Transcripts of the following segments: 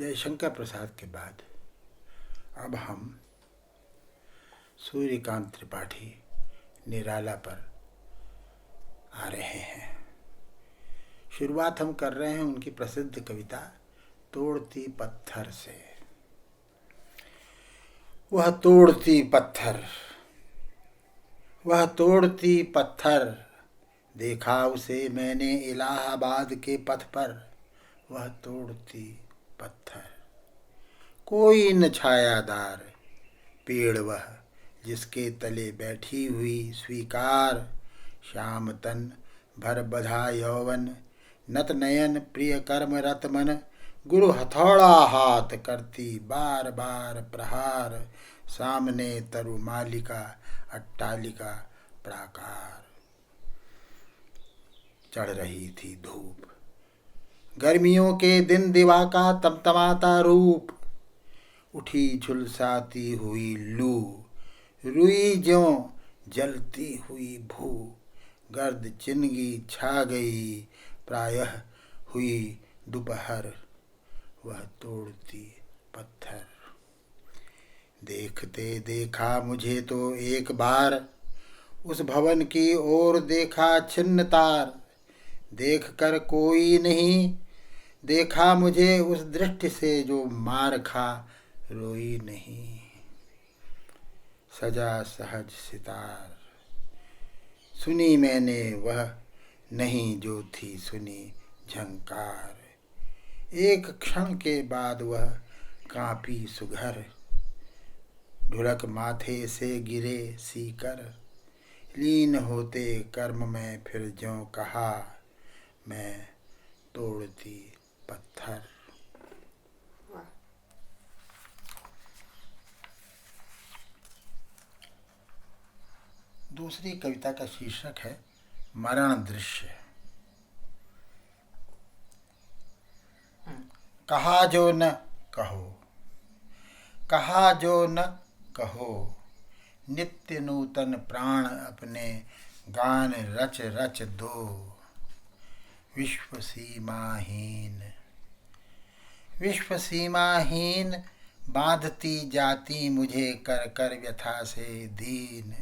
जयशंकर प्रसाद के बाद अब हम सूर्यकांत त्रिपाठी निराला पर आ रहे हैं। शुरुआत हम कर रहे हैं उनकी प्रसिद्ध कविता तोड़ती पत्थर से। वह तोड़ती पत्थर, वह तोड़ती पत्थर, देखा उसे मैंने इलाहाबाद के पथ पर। वह तोड़ती पत्थर, कोई न छायादार पेड़ वह, जिसके तले बैठी हुई स्वीकार। श्याम तन भर बधा यौवन, नत नयन प्रिय कर्म रत मन। गुरु हथौड़ा हाथ करती बार बार प्रहार। सामने तरु मालिका अट्टालिका प्राकार। चढ़ रही थी धूप, गर्मियों के दिन दिवा का तमतमाता रूप। उठी झुलसाती हुई लू, रुई ज्यों जलती हुई भू। गर्द चिनगी छा गई, प्रायः हुई दोपहर। वह तोड़ती पत्थर, देखते देखा मुझे तो एक बार। उस भवन की ओर देखा छिन्न तार। देख कर कोई नहीं देखा मुझे, उस दृष्टि से जो मार खा रोई नहीं। सजा सहज सितार, सुनी मैंने वह नहीं जो थी सुनी झंकार। एक क्षण के बाद वह कांपी सुघर, ढुलक माथे से गिरे सीकर। लीन होते कर्म में फिर ज्यों कहा, मैं तोड़ती पत्थर। दूसरी कविता का शीर्षक है मरण दृश्य। कहा जो न कहो, कहा जो न कहो, नित्य नूतन प्राण अपने गान रच रच दो। विश्व सीमाहीन, विश्व सीमाहीन, बांधती जाती मुझे कर कर व्यथा से दीन।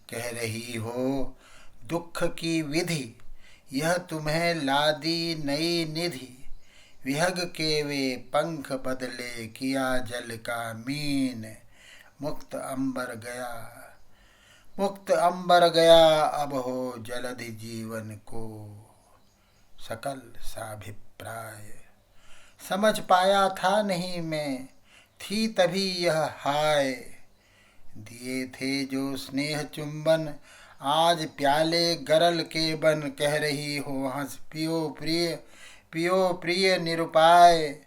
कह रही हो दुख की विधि, यह तुम्हें लादी नई निधि। विहग के वे पंख बदले, किया जल का मीन। मुक्त अंबर गया, मुक्त अंबर गया, अब हो जलधि जीवन को। सकल साभिप्राय समझ पाया था नहीं मैं, थी तभी यह हाय। दिए थे जो स्नेह चुंबन, आज प्याले गरल के बन। कह रही हो हंस पियो प्रिय, पियो प्रिय निरुपाय।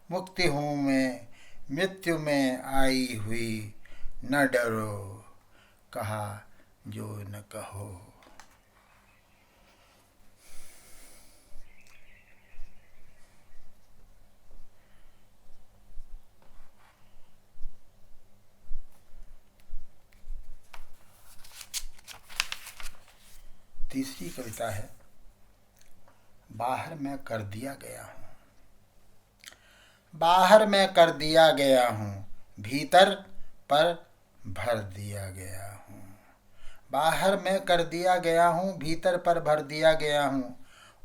मुक्ति हूँ मैं मृत्यु में आई हुई, न डरो कहा जो न कहो। तीसरी कविता है बाहर मैं कर दिया गया हूँ। बाहर मैं कर दिया गया हूँ, भीतर पर भर दिया गया हूँ। बाहर मैं कर दिया गया हूँ, भीतर पर भर दिया गया हूँ।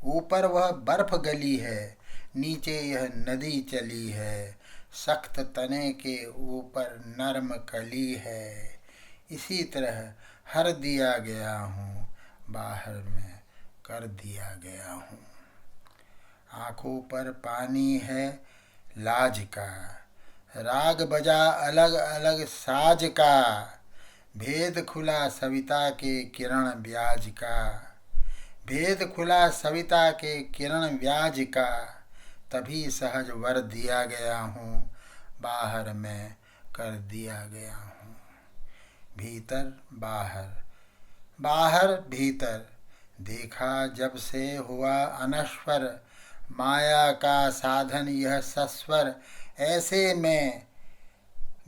ऊपर वह बर्फ गली है, नीचे यह नदी चली है। सख्त तने के ऊपर नरम कली है, इसी तरह हर दिया गया हूँ। बाहर में कर दिया गया हूँ। आँखों पर पानी है लाज का, राग बजा अलग अलग साज का। भेद खुला सविता के किरण ब्याज का, भेद खुला सविता के किरण ब्याज का। तभी सहज वर दिया गया हूँ, बाहर में कर दिया गया हूँ। भीतर बाहर, बाहर भीतर, देखा जब से हुआ अनश्वर। माया का साधन यह सस्वर, ऐसे में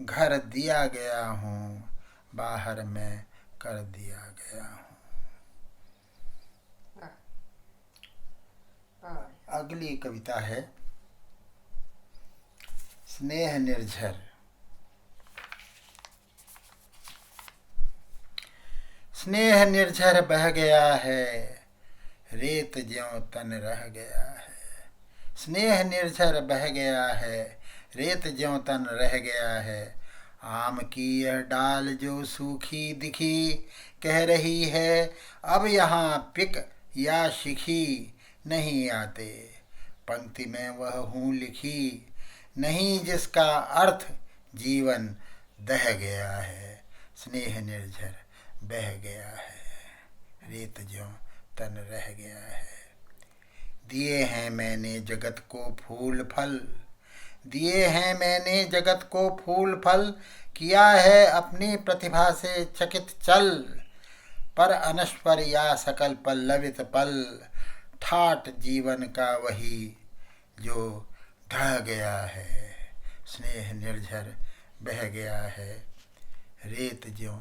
घर दिया गया हूँ, बाहर में कर दिया गया हूँ। अगली कविता है स्नेह निर्झर। स्नेह निर्झर बह गया है, रेत ज्यों तन रह गया है। स्नेह निर्झर बह गया है, रेत ज्यों तन रह गया है। आम की यह डाल जो सूखी दिखी, कह रही है अब यहाँ पिक या शिखी नहीं आते। पंक्ति में वह हूँ लिखी, नहीं जिसका अर्थ जीवन दह गया है। स्नेह निर्झर बह गया है, रेत ज्यों तन रह गया है। दिए हैं मैंने जगत को फूल फल, दिए हैं मैंने जगत को फूल फल। किया है अपनी प्रतिभा से चकित चल, पर अनश्वर या सकल पल्लवित पल। ठाट जीवन का वही जो ढह गया है। स्नेह निर्झर बह गया है, रेत ज्यों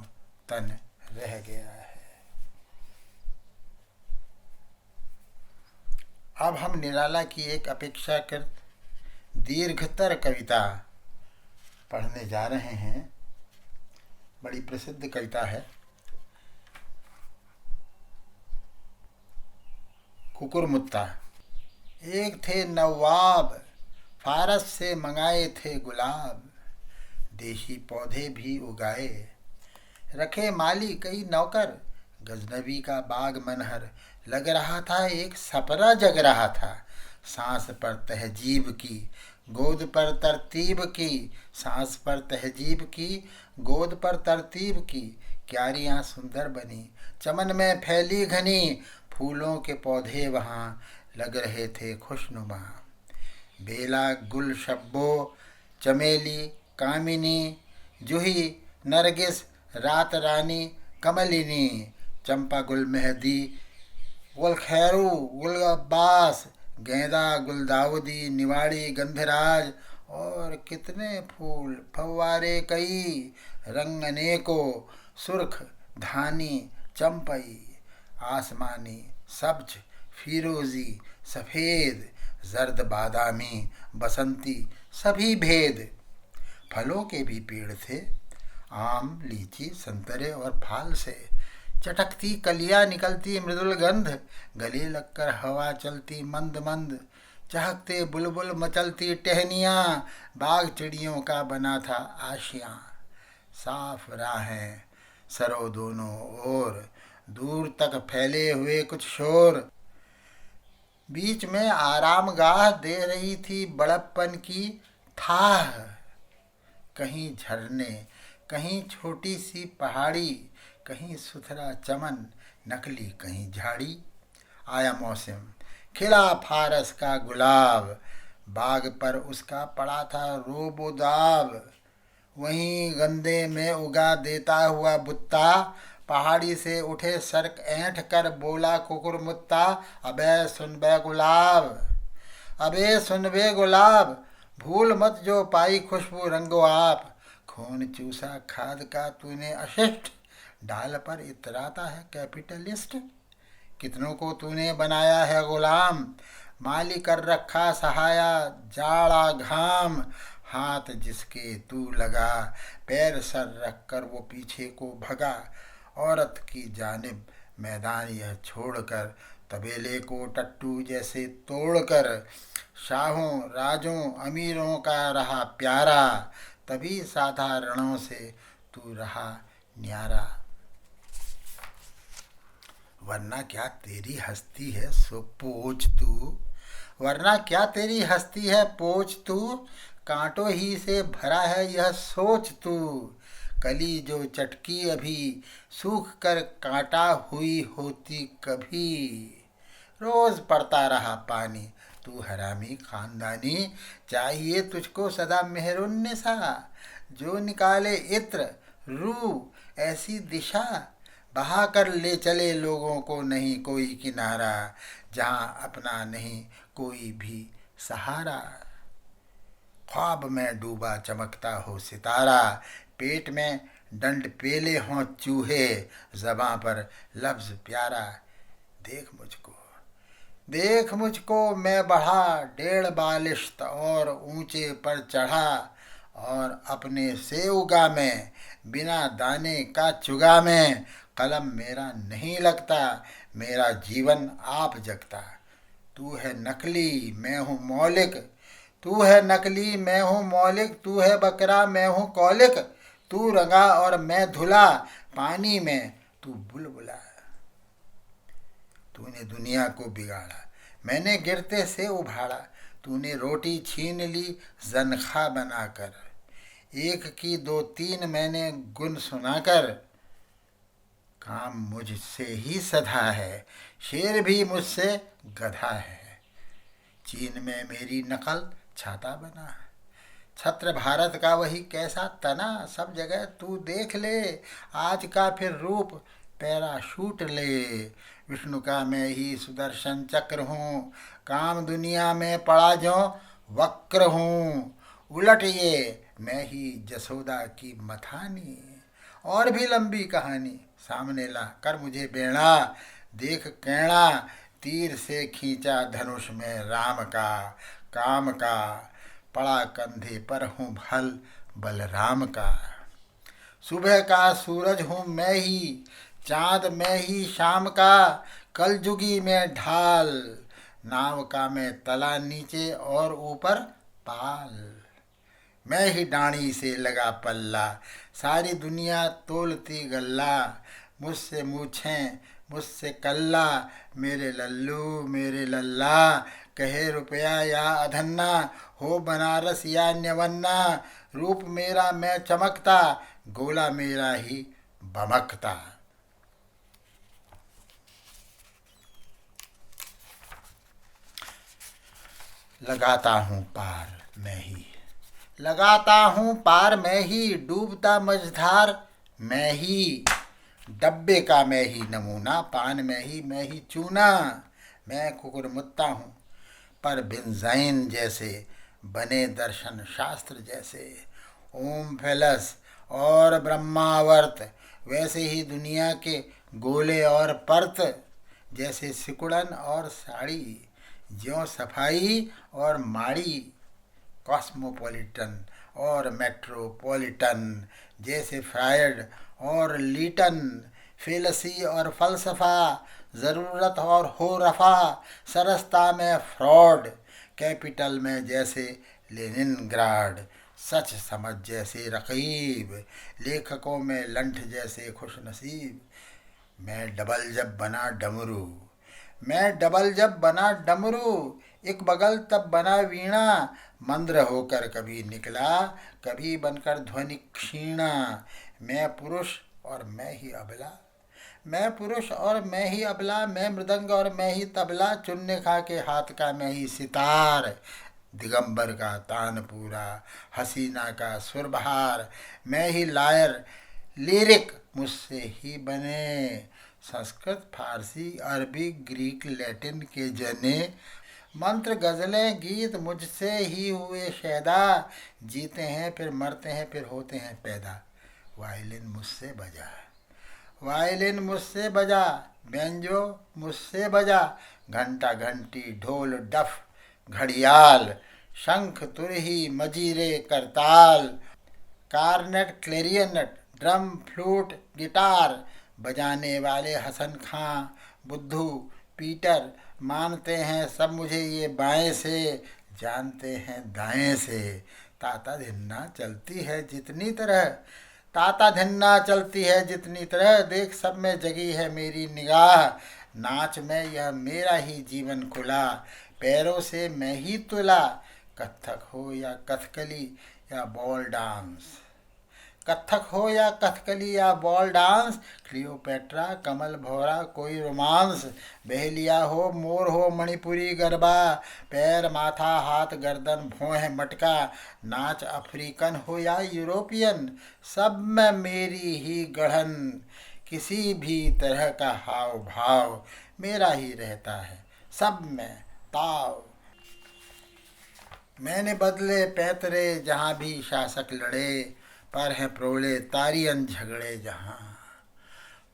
तन रह गया है। अब हम निराला की एक अपेक्षाकृत दीर्घतर कविता पढ़ने जा रहे हैं। बड़ी प्रसिद्ध कविता है। कुकुरमुत्ता। एक थे नवाब, फारस से मंगाए थे गुलाब। देशी पौधे भी उगाए, रखे माली कई नौकर। गजनबी का बाग मनहर लग रहा था, एक सपना जग रहा था। सांस पर तहजीब की, गोद पर तरतीब की। सांस पर तहजीब की, गोद पर तरतीब की। क्यारियाँ सुंदर बनी, चमन में फैली घनी। फूलों के पौधे वहाँ लग रहे थे खुशनुमा। बेला, गुल, शब्बो, चमेली, कामिनी, जूही, नरगिस, रात रानी, कमलिनी, चंपा, गुल मेहदी, गुल खैरू, गुल अब्बास, गेंदा, गुलदाउदी, निवाड़ी, गंधराज और कितने फूल। फव्वारे कई, रंग अनेको, सुर्ख, धानी, चंपई, आसमानी, सब्ज, फिरोजी, सफ़ेद, जर्द, बादामी, बसंती, सभी भेद। फलों के भी पेड़ थे, आम, लीची, संतरे और फाल से। चटकती कलियां निकलती मृदुल गंध, गले लगकर हवा चलती मंद मंद। चहकते बुलबुल मचलती टहनियाँ, बाग चिड़ियों का बना था आशियाँ। साफ राहें सरो दोनों ओर, दूर तक फैले हुए कुछ शोर। बीच में आरामगाह दे रही थी बड़प्पन की थाह। कहीं झरने, कहीं छोटी सी पहाड़ी, कहीं सुथरा चमन, नकली कहीं झाड़ी। आया मौसम, खिला फारस का गुलाब। बाग पर उसका पड़ा था रोबोदाब। वहीं गंदे में उगा देता हुआ बुत्ता। पहाड़ी से उठे सरक ऐंठ कर बोला कुकुरमुत्ता, अबे सुन बे गुलाब, अबे सुन बे गुलाब। भूल मत जो पाई खुशबू रंगो आप। खून चूसा खाद का तूने अशिष्ट, डाल पर इतराता है कैपिटलिस्ट। कितनों को तूने बनाया है गुलाम, माली कर रखा सहाया जाड़ा घाम। हाथ जिसके तू लगा, पैर सर रख कर वो पीछे को भगा। औरत की जानिब मैदान यह छोड़कर, तबेले को टट्टू जैसे तोड़कर। शाहों, राजों, अमीरों का रहा प्यारा, तभी साधारणों से तू रहा न्यारा। वरना क्या तेरी हस्ती है सो पोछ तू, वरना क्या तेरी हस्ती है पोछ तू। कांटों ही से भरा है यह सोच तू। कली जो चटकी अभी, सूख कर कांटा हुई होती कभी। रोज पड़ता रहा पानी, तू हरामी खानदानी। चाहिए तुझको सदा मेहरुन्निसा, जो निकाले इत्र रू ऐसी दिशा। बहा कर ले चले लोगों को नहीं कोई किनारा, जहाँ अपना नहीं कोई भी सहारा। ख्वाब में डूबा चमकता हो सितारा, पेट में डंड पेले हों चूहे, ज़बां पर लफ्ज़ प्यारा। देख मुझको, देख मुझको मैं बढ़ा 1.5 बालिश्त और ऊंचे पर चढ़ा, और अपने से उगा मैं बिना दाने का चुगा मैं। कलम मेरा नहीं लगता, मेरा जीवन आप जगता। तू है नकली मैं हूँ मौलिक, तू है नकली मैं हूँ मौलिक, तू है बकरा मैं हूँ कौलिक। तू रंगा और मैं धुला, पानी में तू बुलबुला। तूने दुनिया को बिगाड़ा, मैंने गिरते से उभाड़ा। तूने रोटी छीन ली जनखा बनाकर, एक की दो तीन मैंने गुन सुनाकर। काम मुझसे ही सधा है, शेर भी मुझसे गधा है। चीन में मेरी नकल छाता बना, छत्र भारत का वही कैसा तना। सब जगह तू देख ले, आज का फिर रूप पैराशूट ले। विष्णु का मैं ही सुदर्शन चक्र हूँ, काम दुनिया में पड़ा जो वक्र हूँ। उलट ये मैं ही जसोदा की मथानी, और भी लंबी कहानी सामने ला कर मुझे बेड़ा। देख कैणा तीर से खींचा धनुष में राम का, काम का पड़ा कंधे पर हूँ भल बलराम का। सुबह का सूरज हूँ मैं ही, चाँद मैं ही शाम का। कलजुगी में ढाल, नाव का मैं तला नीचे और ऊपर पाल। मैं ही डाणी से लगा पल्ला, सारी दुनिया तोलती गल्ला। मुझसे मूछें मुझसे कल्ला, मेरे लल्लू मेरे लल्ला। कहे रुपया या अधन्ना, हो बनारस या न्यवन्ना। रूप मेरा मैं चमकता, गोला मेरा ही बमकता। लगाता हूँ पार मैं ही, लगाता हूँ पार मैं ही। डूबता मझधार मैं ही, डब्बे का मैं ही नमूना। पान में ही मैं ही चूना। मैं कुकुरमुत्ता हूँ पर बेंजाइन जैसे, बने दर्शन शास्त्र जैसे। ओम फेलस और ब्रह्मावर्त, वैसे ही दुनिया के गोले और परत। जैसे सिकुड़न और साड़ी, ज्यों सफाई और माड़ी। कॉस्मोपॉलिटन और मेट्रोपॉलिटन, जैसे फ्रायड और लीटन। फेलसी और फलसफा, ज़रूरत और हो रफा। सरसता में फ्रॉड, कैपिटल में जैसे लेनिनग्राड। सच समझ जैसे रकीब, लेखकों में लंठ जैसे खुश नसीब। मैं डबल जब बना डमरू, मैं डबल जब बना डमरू। एक बगल तब बना वीणा, मंद्र होकर कभी निकला, कभी बनकर ध्वनि क्षीणा। मैं पुरुष और मैं ही अबला, मैं पुरुष और मैं ही अबला। मैं मृदंग और मैं ही तबला, चुन्ने खा के हाथ का मैं ही सितार। दिगंबर का तानपूरा, हसीना का सुरबहार। मैं ही लायर लिरिक, मुझसे ही बने। संस्कृत फारसी अरबी ग्रीक लैटिन के जने। मंत्र गज़लें गीत मुझसे ही हुए शैदा। जीते हैं फिर मरते हैं फिर होते हैं पैदा। वायलिन मुझसे बजा, वायलिन मुझसे बजा। बैंजो मुझसे बजा, घंटा घंटी ढोल डफ घड़ियाल। शंख तुरही मजीरे करताल, कार्नेट क्लेरियनट ड्रम फ्लूट गिटार। बजाने वाले हसन खां बुद्धू पीटर। मानते हैं सब मुझे ये बाएं से, जानते हैं दाएं से। ताता धिन्ना चलती है जितनी तरह, ताता धिन्ना चलती है जितनी तरह। देख सब में जगी है मेरी निगाह, नाच में यह मेरा ही जीवन खुला। पैरों से मैं ही तुला, कथक हो या कथकली या बॉल डांस। कथक हो या कथकली या बॉल डांस। क्लियोपेट्रा कमल भौरा कोई रोमांस। बहेलिया हो मोर हो मणिपुरी गरबा। पैर माथा हाथ गर्दन भौं मटका। नाच अफ्रीकन हो या यूरोपियन, सब में मेरी ही गढ़न। किसी भी तरह का हाव भाव मेरा ही रहता है, सब में ताव। मैंने बदले पैतरे जहाँ भी शासक लड़े, पर हैं प्रोले तारियन झगड़े जहाँ।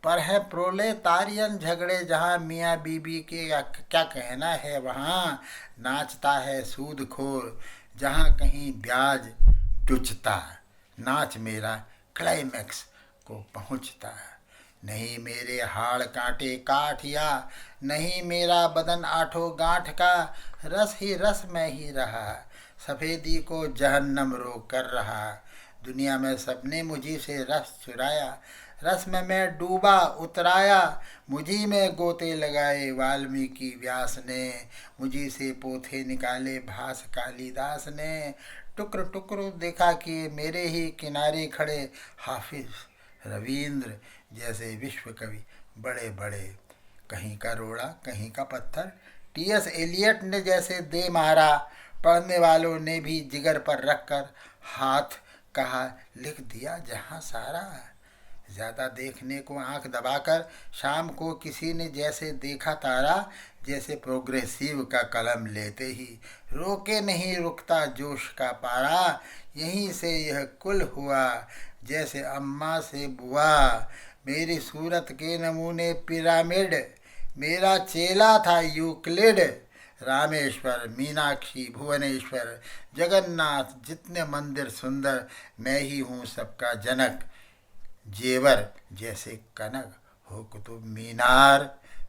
पर है प्रोलेतारियन झगड़े जहाँ मियाँ बीबी के क्या कहना है वहाँ नाचता है सूदखोर जहाँ कहीं ब्याज टुचता नाच मेरा क्लाइमैक्स को पहुँचता नहीं मेरे हाड़ कांटे काठ या नहीं मेरा बदन आठों गांठ का रस ही रस में ही रहा सफ़ेदी को जहन्नम रोक कर रहा दुनिया में सबने मुझी से रस चुराया रस में मैं डूबा उतराया मुझी में गोते लगाए वाल्मीकि व्यास ने मुझी से पोथे निकाले भास कालिदास ने टुकर टुकर देखा कि मेरे ही किनारे खड़े हाफिज रविंद्र जैसे विश्व कवि बड़े बड़े कहीं का रोड़ा कहीं का पत्थर टी.एस. एलियट ने जैसे दे मारा पढ़ने वालों ने भी जिगर पर रखकर हाथ कहा लिख दिया जहाँ सारा ज़्यादा देखने को आंख दबाकर शाम को किसी ने जैसे देखा तारा जैसे प्रोग्रेसिव का कलम लेते ही रोके नहीं रुकता जोश का पारा यहीं से यह कुल हुआ जैसे अम्मा से बुआ मेरी सूरत के नमूने पिरामिड मेरा चेला था यूक्लिड रामेश्वर मीनाक्षी भुवनेश्वर जगन्नाथ जितने मंदिर सुंदर मैं ही हूँ सबका जनक जेवर जैसे कनक हो कुतुब मीनार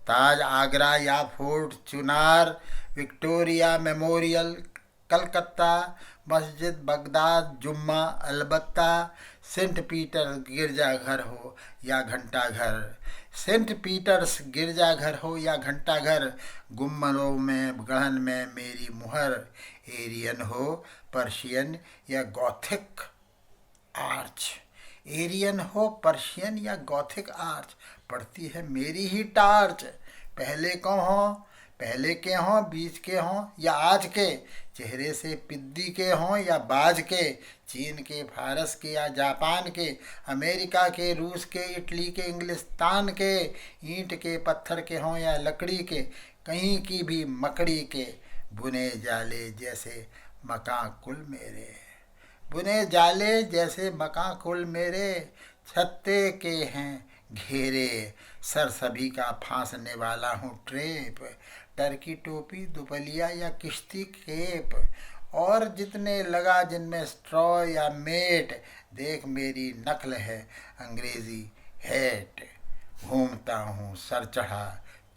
ताज आगरा या fort Chunar Victoria memorial Calcutta मस्जिद बगदाद जुम्मा अलबत्ता सेंट पीटर्स गिरजाघर हो या घंटाघर सेंट पीटर्स गिरजाघर हो या घंटाघर गुम्बदों में गढ़न में मेरी मुहर एरियन हो पर्शियन या गॉथिक आर्च एरियन हो पर्शियन या गॉथिक आर्च पड़ती है मेरी ही टार्च पहले के हों बीच के हों या आज के चेहरे से पिद्दी के हों या बाज के चीन के फारस के या जापान के अमेरिका के रूस के इटली के इंग्लिस्तान के ईंट के पत्थर के हों या लकड़ी के कहीं की भी मकड़ी के बुने जाले जैसे मकां कुल मेरे बुने जाले जैसे मकां कुल मेरे छत्ते के हैं घेरे सर सभी का फांसने वाला हूँ ट्रेप टर्की टोपी दुपलिया या किश्ती केप और जितने लगा जिनमें स्ट्रॉ या मेट देख मेरी नकल है अंग्रेजी हैट घूमता हूँ सर चढ़ा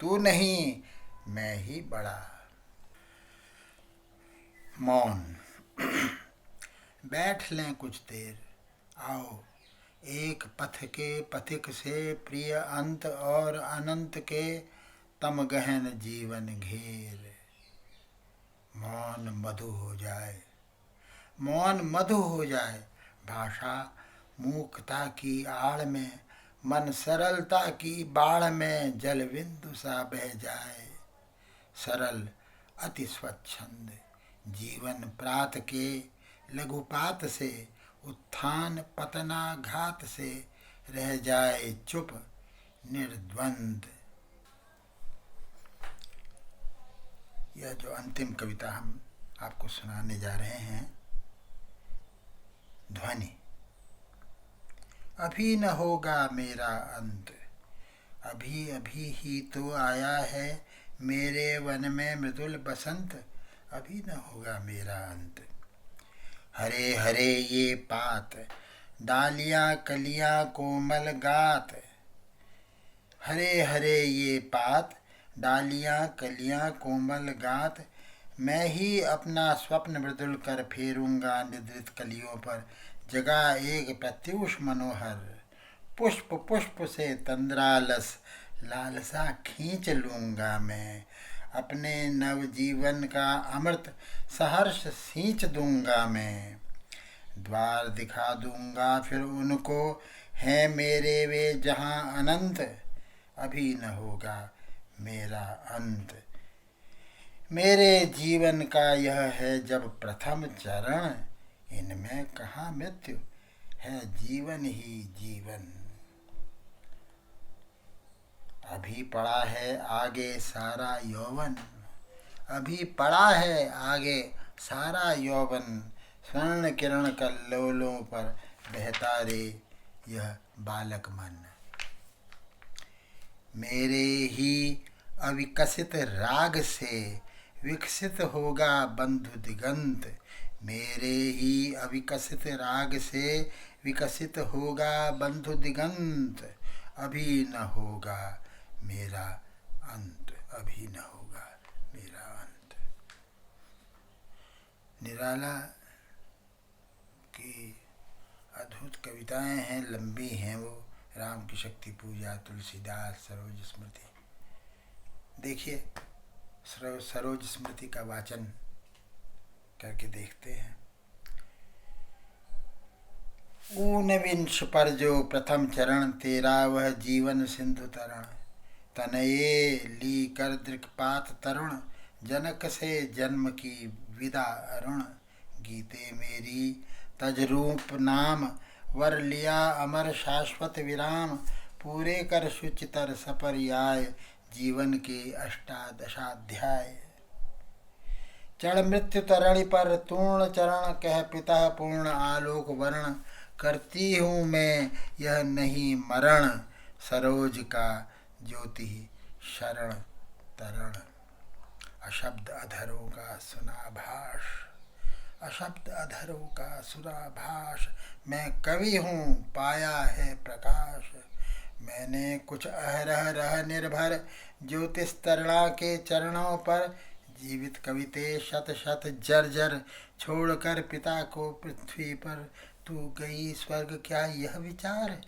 तू नहीं मैं ही बड़ा मौन बैठ लें कुछ देर आओ एक पथ के पथिक से प्रिय अंत और अनंत के तम गहन जीवन घेर मौन मधु हो जाए भाषा मूकता की आड़ में मन सरलता की बाढ़ में जल बिंदु सा बह जाए सरल अति स्वच्छंद जीवन प्रात के लघुपात से उत्थान पतनाघात से रह जाए चुप निर्द्वंद। यह जो अंतिम कविता हम आपको सुनाने जा रहे हैं ध्वनि अभी न होगा मेरा अंत अभी अभी ही तो आया है मेरे वन में मृदुल बसंत अभी न होगा मेरा अंत हरे हरे ये पात डालियाँ कलियाँ कोमल गात हरे हरे ये पात डालियाँ कलियाँ कोमल गात मैं ही अपना स्वप्न मृदुल कर फेरूंगा निद्रित कलियों पर जगा एक प्रत्युष मनोहर पुष्प पुष्प से तंद्रालस लालसा खींच लूँगा मैं अपने नवजीवन का अमृत सहर्ष सींच दूंगा मैं द्वार दिखा दूंगा फिर उनको है मेरे वे जहाँ अनंत अभी न होगा मेरा अंत मेरे जीवन का यह है जब प्रथम चरण इनमें कहाँ मृत्यु है जीवन ही जीवन अभी पड़ा है आगे सारा यौवन अभी पड़ा है आगे सारा यौवन स्वर्ण किरण कल्लोलों पर बहता रे यह बालक मन। मेरे ही अविकसित राग से विकसित होगा बंधु दिगंत। मेरे ही अविकसित राग से विकसित होगा बंधु दिगंत। अभी न होगा मेरा अंत, अभी न होगा मेरा अंत। निराला की अद्भुत कविताएं हैं, लंबी हैं वो। राम की शक्ति पूजा, तुलसीदास, सरोज स्मृति। देखिए, सरोज स्मृति का वाचन करके देखते हैं। ऊनविंश पर जो प्रथम चरण, तेरा वह जीवन सिंधु तरण। तनये ली कर दृक्पात तरुण, जनक से जन्म की विदा अरुण। गीते मेरी तजरूप नाम, वर लिया अमर शाश्वत विराम। पूरे कर शुचितर सपर्याय, जीवन के अष्टादशाध्याय। चढ़ मृत्यु तरणि पर तूर्ण चरण, कह पिता पूर्ण आलोक वर्ण। करती हूँ मैं यह नहीं मरण, सरोज का ज्योति शरण तरण। अशब्द अधरों का सुनाभाष, अशब्द अधरों का सुनाभाष। मैं कवि हूँ पाया है प्रकाश। मैंने कुछ अहरह रह निर्भर, ज्योतिष तरणा के चरणों पर। जीवित कविते शत शत जर्जर, छोड़कर पिता को पृथ्वी पर। तू गई स्वर्ग क्या यह विचार,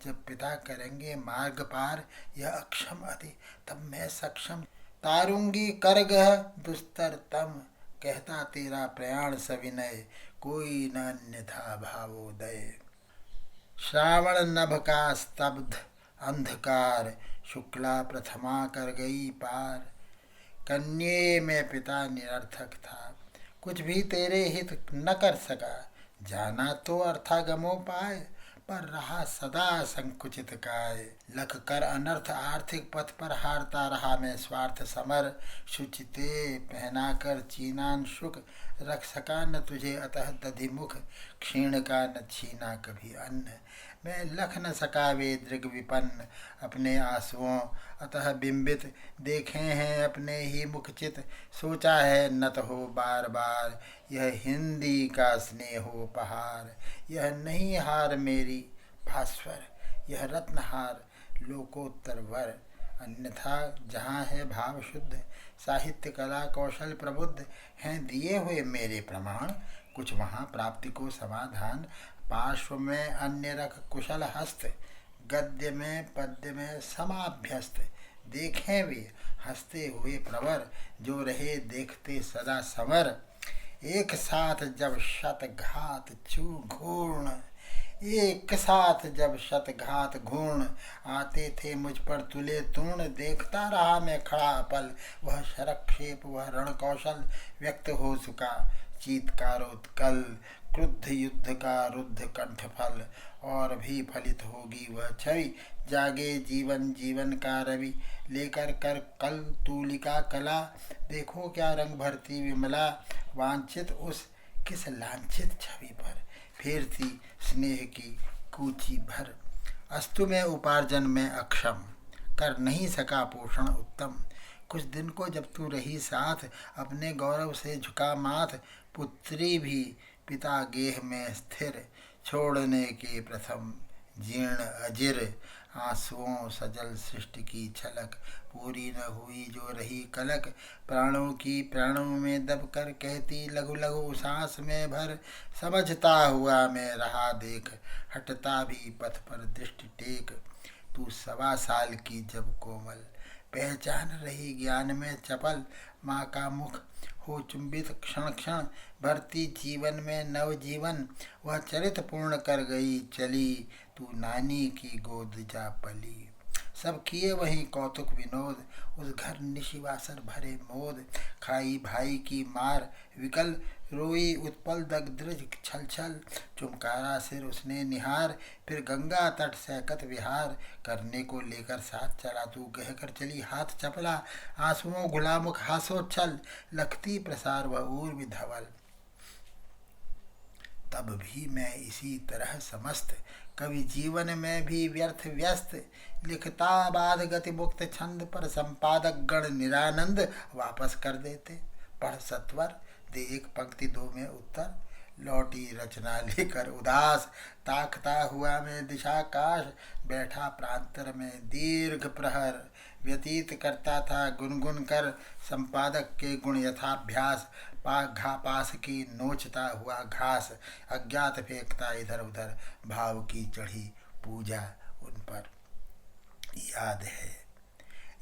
जब पिता करेंगे मार्ग पार। यह अक्षम अति तब मैं सक्षम, तारूंगी करगह दुस्तर तम। कहता तेरा प्रयाण सविनय, कोई न अन्यथा भावोदय। श्रावण नभ का स्तब्ध अंधकार, शुक्ला प्रथमा कर गई पार। कन्ये में पिता निरर्थक था, कुछ भी तेरे हित न कर सका। जाना तो अर्थागमोपाय, पर रहा सदा संकुचित काय। लख कर अनर्थ आर्थिक पथ पर, हारता रहा मैं स्वार्थ समर। शुचिते पहना कर चीनान शुक, रख सका न तुझे अतः दधिमुख। क्षीण का न छीना कभी अन्न, मैं लख न सका वे दृग विपन्न। अपने आंसुओं अतः बिंबित, देखे हैं अपने ही मुखचित। सोचा है नत हो बार बार, यह हिंदी का स्नेहोपहार। यह नहीं हार मेरी भास्वर, यह रत्नहार लोकोत्तर वर। अन्यथा जहाँ है भाव शुद्ध, साहित्य कला कौशल प्रबुद्ध। हैं दिए हुए मेरे प्रमाण, कुछ वहाँ प्राप्ति को समाधान। पार्श्व में अन्य रख कुशल हस्त, गद्य में पद्य में समाभ्यस्त। देखें वे हंसते हुए प्रवर, जो रहे देखते सदा समर। एक साथ जब शतघात छू घूर्ण, एक साथ जब शतघात घूर्ण। आते थे मुझ पर तुले तूर्ण, देखता रहा मैं खड़ा अपल। वह शरक्षेप वह रण कौशल, व्यक्त हो चुका चीत्कारोत्कल। क्रुद्ध युद्ध का रुद्ध कंठफल, और भी फलित होगी वह छवि। जागे जीवन जीवन का रवि, लेकर कर कल तूलिका कला। देखो क्या रंग भरती विमला, वांछित उस किस लांछित छवि पर। फेरती स्नेह की कूची भर, अस्तु में उपार्जन में अक्षम। कर नहीं सका पोषण उत्तम, कुछ दिन को जब तू रही साथ। अपने गौरव से झुका माथ, पुत्री भी पिता गेह में स्थिर। छोड़ने के प्रथम जीर्ण अजिर, आंसुओं सजल सृष्टि की छलक। पूरी न हुई जो रही कलक, प्राणों की प्राणों में दब कर कहती लघु लघु सांस में भर। समझता हुआ मैं रहा देख, हटता भी पथ पर दृष्टि टेक। तू 1.25 साल की जब कोमल, पहचान रही ज्ञान में चपल। माँ का मुख हो चुंबित क्षण क्षण, भरती जीवन में नव जीवन। वह चरित पूर्ण कर गई चली, तू नानी की गोद जा पली। सब किए वहीं कौतुक विनोद, उस घर निशिवासर भरे मोद। खाई भाई की मार विकल, रोई उत्पल दग्धृज छल छल। चुमकारा सिर उसने निहार, फिर गंगा तट सैकत विहार। करने को लेकर साथ चला तू, कहकर चली हाथ चपला। आंसुओं गुलामुख हासोच्छल, लखती प्रसार वह ऊर्वि धवल। तब भी मैं इसी तरह समस्त, कवि जीवन में भी व्यर्थ व्यस्त, लिखता बाद गति मुक्त छंद पर संपादक गण निरानंद वापस कर देते। पढ़ सत्वर, दे एक पंक्ति दो में उत्तर, लौटी रचना लेकर उदास, ताकता हुआ मैं दिशाकाश, बैठा प्रांतर में दीर्घ प्रहर, व्यतीत करता था गुनगुन कर संपादक के गुण यथाभ्यास, पास की नोचता हुआ घास, अज्ञात फेंकता इधर उधर, भाव की चढ़ी पूजा उन पर।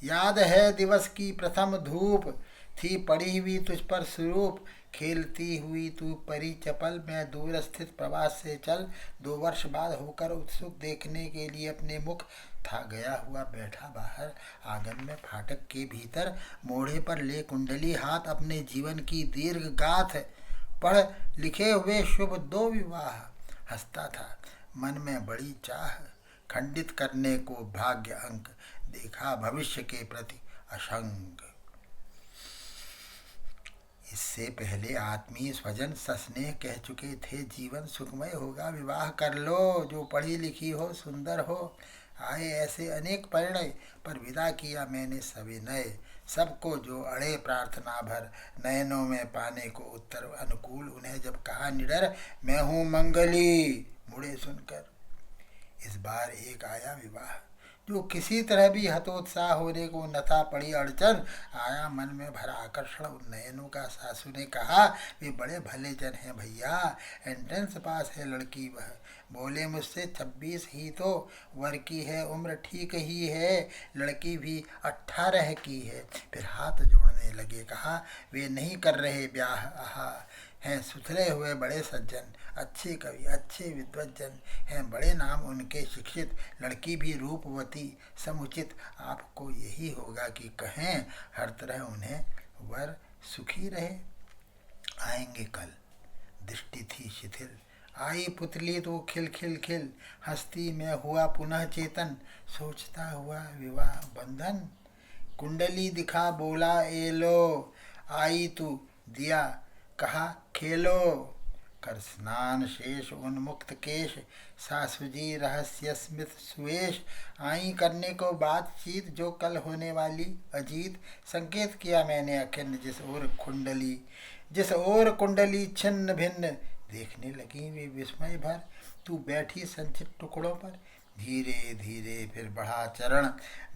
याद है दिवस की प्रथम धूप, थी पड़ी हुई तुझ पर स्वरूप, खेलती हुई तू परी चपल, मैं दूर स्थित प्रवास से चल, 2 वर्ष बाद होकर उत्सुक देखने के लिए अपने मुख, था गया हुआ बैठा बाहर आंगन में फाटक के भीतर, मोढ़े पर ले कुंडली हाथ, अपने जीवन की दीर्घ गाथ पढ़ लिखे हुए शुभ 2 विवाह, हंसता था मन में बड़ी चाह, खंडित करने को भाग्य अंक, देखा भविष्य के प्रति अशंक। इससे पहले आत्मीय स्वजन सस्नेह कह चुके थे जीवन सुखमय होगा, विवाह कर लो, जो पढ़ी लिखी हो सुंदर हो। आए ऐसे अनेक परिणय, पर विदा किया मैंने सविनय, सबको जो अड़े प्रार्थना भर, नयनों में पाने को उत्तर अनुकूल, उन्हें जब कहा निडर मैं हूँ मंगली, मुड़े सुनकर। इस बार एक आया विवाह, जो किसी तरह भी हतोत्साह होने को न था पड़ी अड़चन, आया मन में भरा आकर्षण उन नयनों का। सासू ने कहा वे बड़े भले जन हैं भैया, एंट्रेंस पास है लड़की वह, बोले मुझसे 26 ही तो वर की है, उम्र ठीक ही है, लड़की भी 18 की है। फिर हाथ जोड़ने लगे, कहा वे नहीं कर रहे ब्याह, आहा हैं सुथरे हुए बड़े सज्जन, अच्छे कवि, अच्छे विद्वज्जन हैं, बड़े नाम उनके शिक्षित, लड़की भी रूपवती समुचित, आपको यही होगा कि कहें हर तरह उन्हें वर सुखी रहे। आएंगे कल, दृष्टि थी शिथिल, आई पुतली तो खिल खिल खिल, हस्ती में हुआ पुनः चेतन, सोचता हुआ विवाह बंधन, कुंडली दिखा बोला ए लो, आई तू दिया कहा खेलो, कर स्नान शेष उन्मुक्त केश, सासुजी रहस्य स्मित सुवेश, आई करने को बातचीत जो कल होने वाली अजीत, संकेत किया मैंने अखिन्न जिस ओर कुंडली छिन्न भिन्न, देखने लगी वे विस्मय भर, तू बैठी संचित टुकड़ों पर, धीरे धीरे फिर बढ़ा चरण,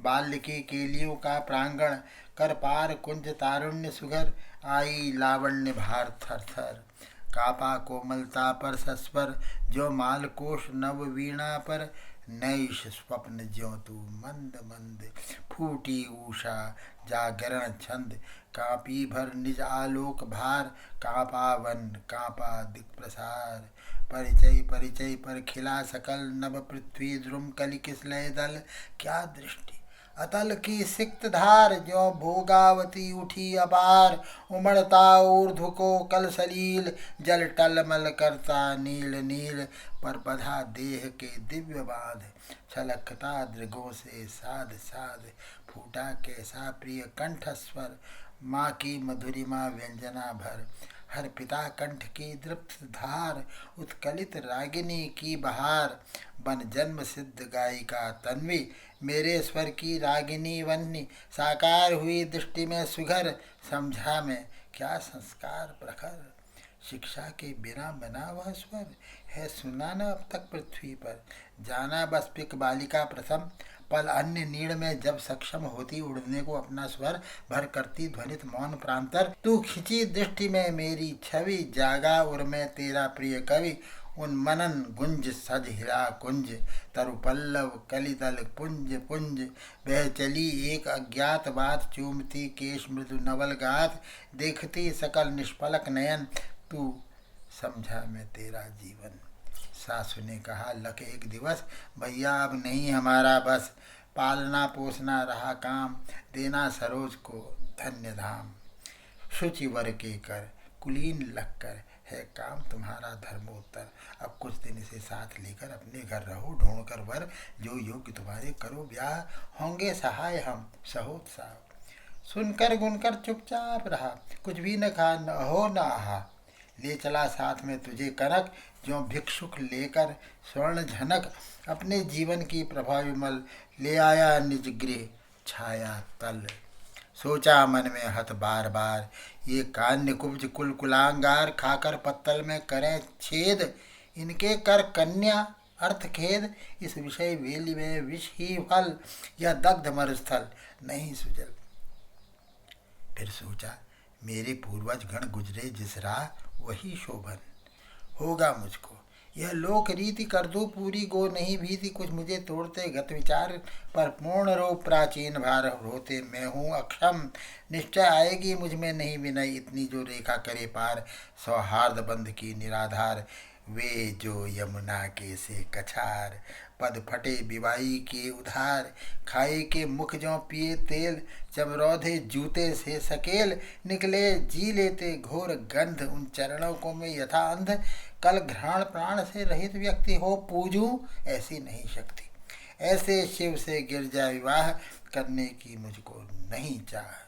बाल्य के केलियों का प्रांगण, कर पार कुंज तारुण्य सुघर, आई लावण्य भार थर थर, कापा कोमलता पर सस्वर, जो मालकोश नव वीणा पर, नैश स्वप्न ज्यों तू मंद मंद, फूटी उषा जागरण छंद, कापी भर निज आलोक भार, कापा वन कापा दिक प्रसार, परिचय परिचय पर खिला सकल, नभ पृथ्वी द्रुम कलि किसलय दल, क्या दृष्टि अतल की सिक्त धार, जो भोगावती उठी अपार, उमड़ता ऊर्ध्व को कल सलील, जल टलमल करता नील नील, पर बधा देह के दिव्य बाध, छलकता दृगों से साध साध, फूटा कैसा प्रिय कंठस्वर, माँ की मधुरिमा व्यंजना भर, हर पिता कंठ की दृप्त धार, उत्कलित रागिनी की बहार, बन जन्म सिद्ध गायिका तन्वी, मेरे स्वर की रागिनी वन्नी, साकार हुई दृष्टि में सुघर, समझा में क्या संस्कार प्रखर, शिक्षा के बिना बना वह स्वर, है सुना न अब तक पृथ्वी पर, जाना बस पिक बालिका प्रथम, पल अन्य नीड़ में जब सक्षम होती उड़ने को अपना स्वर भर करती ध्वनित मौन प्रांतर, तू खिंची दृष्टि में मेरी छवि, जागा उर में तेरा प्रिय कवि, उन मनन गुंज सज हिरा कुंज, तरु पल्लव कलिदल पुंज पुंज, वह चली एक अज्ञात बात, चूमती केश मृदु नवल गात, देखती सकल निष्पलक नयन, तू समझा मैं तेरा जीवन। सासु ने कहा लख एक दिवस, भैया अब नहीं हमारा बस, पालना पोसना रहा काम, देना सरोज को धन्य धाम, शुचि वर के कर कुलीन लगकर, है काम तुम्हारा धर्मोत्तर, अब कुछ दिन इसे साथ लेकर अपने घर रहो, ढूंढ कर वर जो योग्य तुम्हारे करो ब्याह, होंगे सहाय हम सहोत्साह। सुनकर गुनकर चुपचाप रहा, कुछ भी न खा न हो न आहा, ले चला साथ में तुझे कनक, ज्यों भिक्षुक लेकर स्वर्ण झनक। अपने जीवन की प्रभा विमल ले आया निज गृह छाया तल। सोचा मन में हत बार बार, ये कान्य कुब्ज कुल कुलांगार, खाकर पत्तल में करें छेद, इनके कर कन्या अर्थ खेद। इस विषय वेली में विष ही फल, यह दग्ध मरुस्थल नहीं सुजल। फिर सोचा मेरे पूर्वज गण गुजरे जिस राह, वही शोभन होगा मुझको। यह लोक रीति कर दूं पूरी, गो नहीं भीति कुछ मुझे तोड़ते गत विचार। पर पूर्ण रूप प्राचीन भार होते मैं हूँ अक्षम, निश्चय आएगी मुझ में नहीं विनय, इतनी जो रेखा करे पार। सौहार्द बंध की निराधार, वे जो यमुना के से कछार। पद फटे बिवाई के उधार, खाए के मुख जो पिए तेल। जब रौधे जूते से सकेल, निकले जी लेते घोर गंध। उन चरणों को मैं यथा अंध, कल घ्राण प्राण से रहित व्यक्ति हो पूजूं, ऐसी नहीं शक्ति। ऐसे शिव से गिरजा विवाह, करने की मुझको नहीं चाह।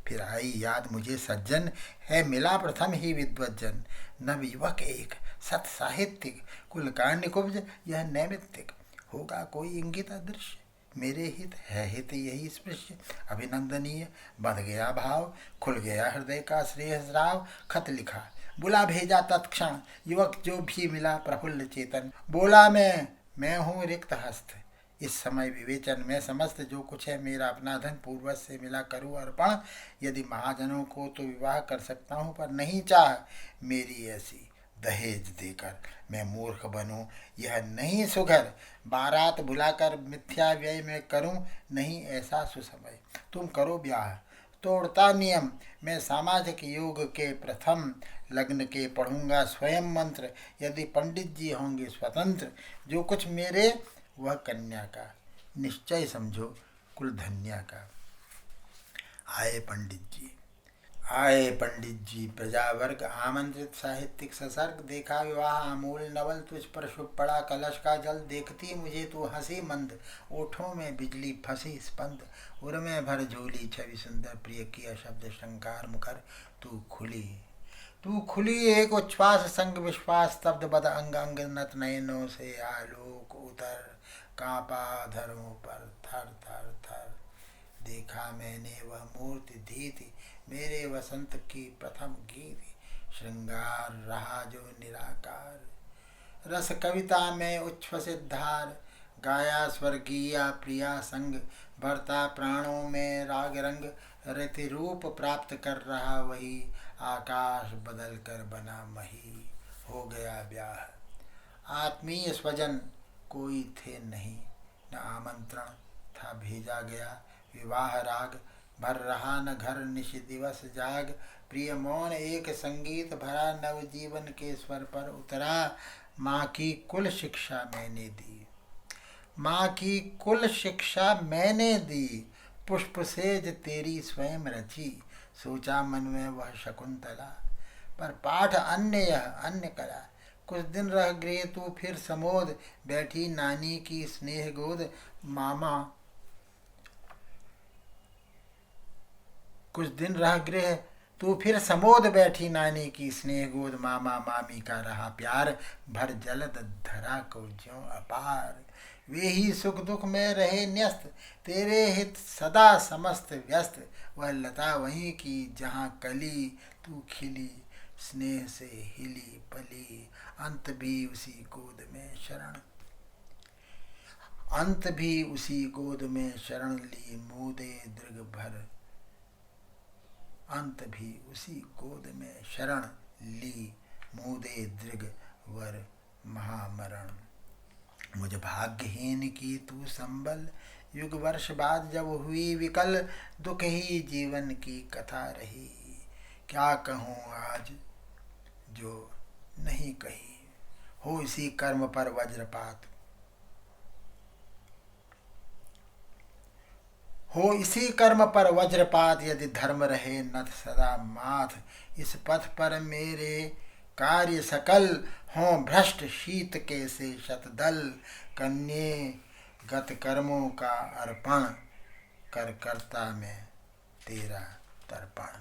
फिर आई याद मुझे सज्जन, है मिला प्रथम ही विद्वज्जन। नवयुवक एक सत साहित्यिक, कुल कान्य कुब्ज यह नैमित्तिक। होगा कोई इंगित अदृश्य, मेरे हित है हित यही स्पृश्य। अभिनंदनीय बंध गया भाव, खुल गया हृदय का श्रेयस्राव। खत लिखा बुला भेजा तत्क्षण, युवक जो भी मिला प्रफुल्ल चेतन। बोला मैं हूँ रिक्त हस्त, इस समय विवेचन में समस्त जो कुछ है मेरा अपना धन पूर्वज से मिला करूँ अर्पण। यदि महाजनों को तो विवाह कर सकता हूँ, पर नहीं चाह मेरी ऐसी दहेज देकर मैं मूर्ख बनूं, यह नहीं सुघर। बारात बुलाकर मिथ्या व्यय में करूं, नहीं ऐसा सुसमय। तुम करो ब्याह, तोड़ता नियम, मैं सामाजिक योग के प्रथम लग्न के पढ़ूंगा स्वयं मंत्र। यदि पंडित जी होंगे स्वतंत्र, जो कुछ मेरे वह कन्या का, निश्चय समझो कुल धन्या का। आए पंडित जी प्रजावर्ग आमंत्रित, साहित्यिक ससर्ग। देखा विवाह आमूल नवल, तुझ पर शुभ पड़ा कलश का जल। देखती मुझे तू हंसी मंद, ओठों में बिजली फंसी स्पंद। उर में भर झोली छवि सुंदर, प्रिय किया शब्द शंकार मुखर। तू खुली एक उच्छ्वास संग विश्वास, स्तब्ध बद अंग अंग नत नयनों से आलोक उतर। कांपा धरों पर थर थर थर, देखा मैंने वह मूर्ति धीति, मेरे वसंत की प्रथम गीत। श्रृंगार रहा जो निराकार, रस कविता में उच्छ्वसित धार। गाया स्वर्गीय प्रिया संग, भरता प्राणों में राग रंग। रति रूप प्राप्त कर रहा वही, आकाश बदल कर बना मही। हो गया ब्याह, आत्मीय स्वजन कोई थे नहीं, न आमंत्रण था भेजा गया। विवाह राग भर रहा न घर निश दिवस जाग। प्रिय मौन एक संगीत भरा, नव जीवन के स्वर पर उतरा। माँ की कुल शिक्षा मैंने दी, माँ की कुल शिक्षा मैंने दी। पुष्प सेज तेरी स्वयं रची, सोचा मन में वह शकुंतला। पर पाठ अन्य यह अन्य कला, कुछ दिन रह गृह तू फिर समोद। बैठी नानी की स्नेह गोद, मामा कुछ दिन रह गृह तू फिर समोद। बैठी नानी की स्नेह गोद, मामा मामी का रहा प्यार। भर जलद धरा को ज्यों अपार, वे ही सुख दुख में रहे न्यस्त। तेरे हित सदा समस्त व्यस्त, वह लता वहीं की जहाँ कली। तू खिली स्नेह से हिली पली, अंत भी उसी गोद में शरण। अंत भी उसी गोद में शरण ली, मोदे दृग भर। अंत भी उसी गोद में शरण ली, मोदे दृग वर महामरण। मुझ भाग्यहीन की तू संबल, युग वर्ष बाद जब हुई विकल। दुख ही जीवन की कथा रही, क्या कहूँ आज जो नहीं कही। हो इसी कर्म पर वज्रपात, हो इसी कर्म पर वज्रपात। यदि धर्म रहे नथ सदा माथ, इस पथ पर मेरे कार्य सकल। हों भ्रष्ट शीत के से शतदल, कन्ये गत कर्मों का अर्पण। कर करता में तेरा तर्पण।